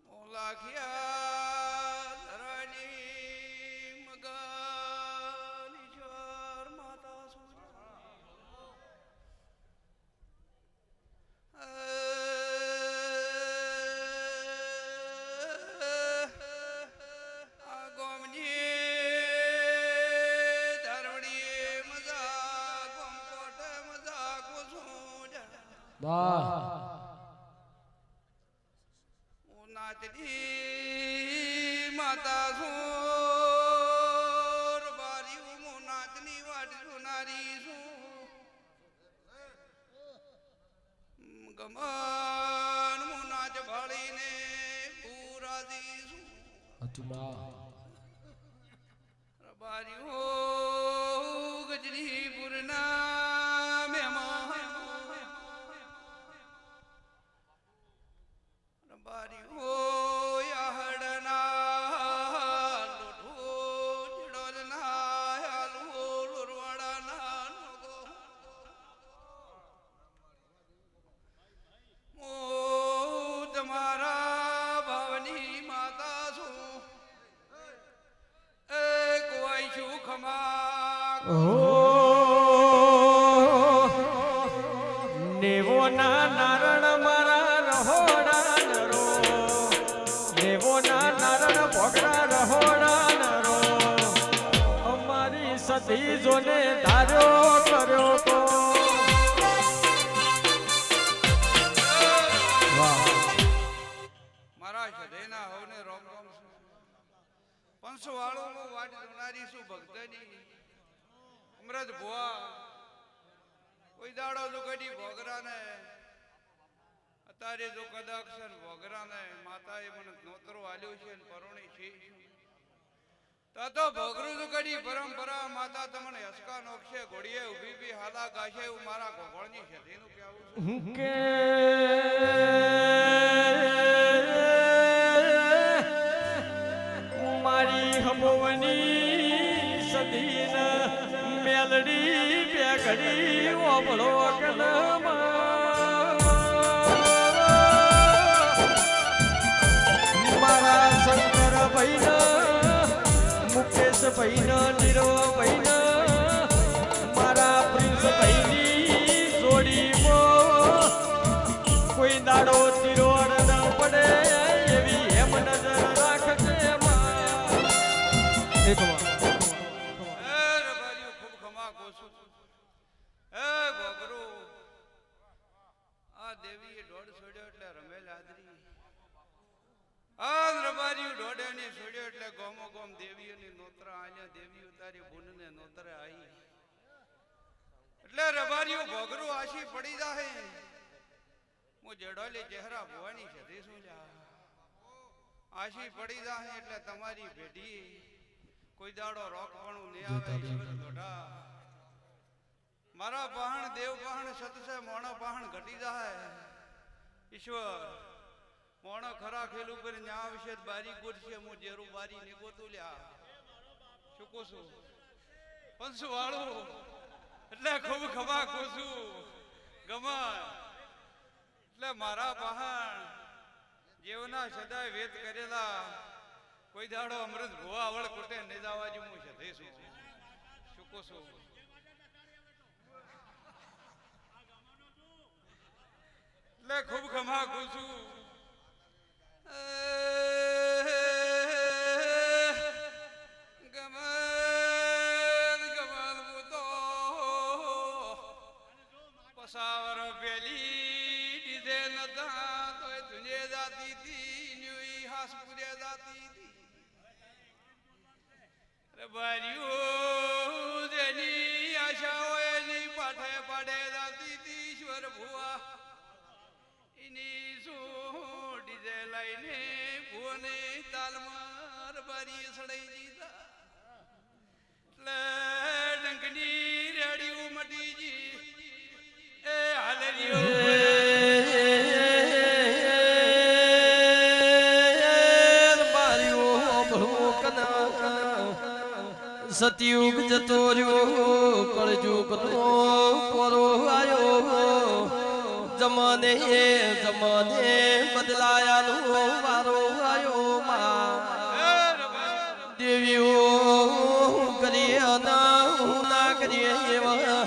મોલાખિયા ધરાની મગાનીશ્વર માતા આ ગોમની ધરવડી મજા ગોમકોટ મજા કુસું નાચની માતા સુર બારી હું નાચની વાટ સુનારી છું ગમન હું નાચ ભાળીને પૂરાજી છું બારી હો ગજરીપુરના મહેમાન બારી હો યાહડના લોઢો જડોલના યાલુ લોરવાડાના નગો મો તમારા ભાવની માતા છું એ કોઈ છું ખમા નેવો ના નારણ મારા રહોડા નરો નેવો ના નારણ ભોગરા રહોડા નરો અમારી સતી જોને ધાર્યો કર્યો તો મારા હૃદયના હવને રોમ રોમ છું પંચવાળો વાટ જોનારી છું ભક્તની અમૃત ભુવા કોઈ દાડો જો કદી ભોગરાને અત્યારે જો કદાચ ભોગરાને માતાએ મને નોતરો આલ્યો છે ને પરોણી છે તો ભોગરું જો કદી પરંપરા માતા તમને હસકા નોખશે ઘોડીએ ઊભી બી હાલા ગાશે એવું મારા ગોગળની છે તેનું કહેવું છે કે મારી હબોવની સદીન મેલડી બે ઘડી ઓબળો મારા શંકર ભાઈ મુકેશ ભાઈ નીરો ભાઈ મારા પ્રિન્સ ભાઈની જોડીમાં કોઈ દાડો તિરોડ ન પડે એવી હેમ નજર રાખજે એક વાર દોડ્યાની છોડ્યો એટલે ગોમો ગોમ દેવીઓની નોતરા આલ્યા દેવીઓ તારી ભૂનને નોતરે આવી એટલે રબારીઓ ભોગરું આશી પડી જાહે હું જડોલી ચહેરા ભવાની છે શું જા આશી પડી જાહે એટલે તમારી ભેટી કોઈ દાડો રોકવાનું નહીં આવે ઈશ્વર લોઢા મારા પહાણ દેવ પહાણ સતસે મોણા પહાણ ઘટી જાય ઈશ્વર મોણો ખરા ખેલ ઉપર ન્યા આવશે બારી ગોઠશે હું જેરું બારી ને ગોતું લ્યા શું કોશું પંસુ વાળું એટલે ખૂબ ખભા કોશું ગમન એટલે મારા પહાણ જેવના સદાય વેદ કરેલા કોઈ દાડો અમૃત ભુવા વળ કુટે ને જવા હું છે દેશું શું કોશું એટલે ખૂબ ખમા કોશું પસાવર પેલી દીધે નતા તો તુંજે જાતી હતી ન્યુઈ હાસપુરે જાતી હતી રબારીઓ જેની આશા હોય એની પાઠે પાડે જાતી હતી ઈશ્વર ભુવા એની શું ડીજે લઈને ભુવને તાલમાર બારી સડાઈ દીધા એટલે ડંકની રેડીઓ મટી જી એ હાલરીઓ સતયુગ જતો રહ્યો કળયુગ નો પરો આયો જમાને જમાને બદલાયાનો વારો આયો માં દેવીઓ કરીએ ના કરીએ એવા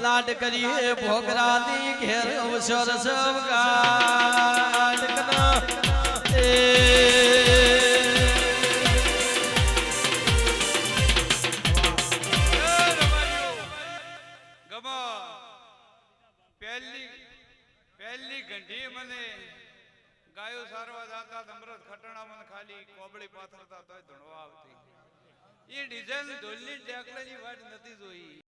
લાડ કરીએ ભોગરાની ઘેર અવસર સબ ગાડ કના પહેલી ઘંટી મને ગાયો સારવા જાતા અમૃત ખટણા મને ખાલી કોબળી પાથરતા તોય ધણવા આવતી એ ડિઝાઇન ઢોલની ટેકલાની વાત નથી જોઈ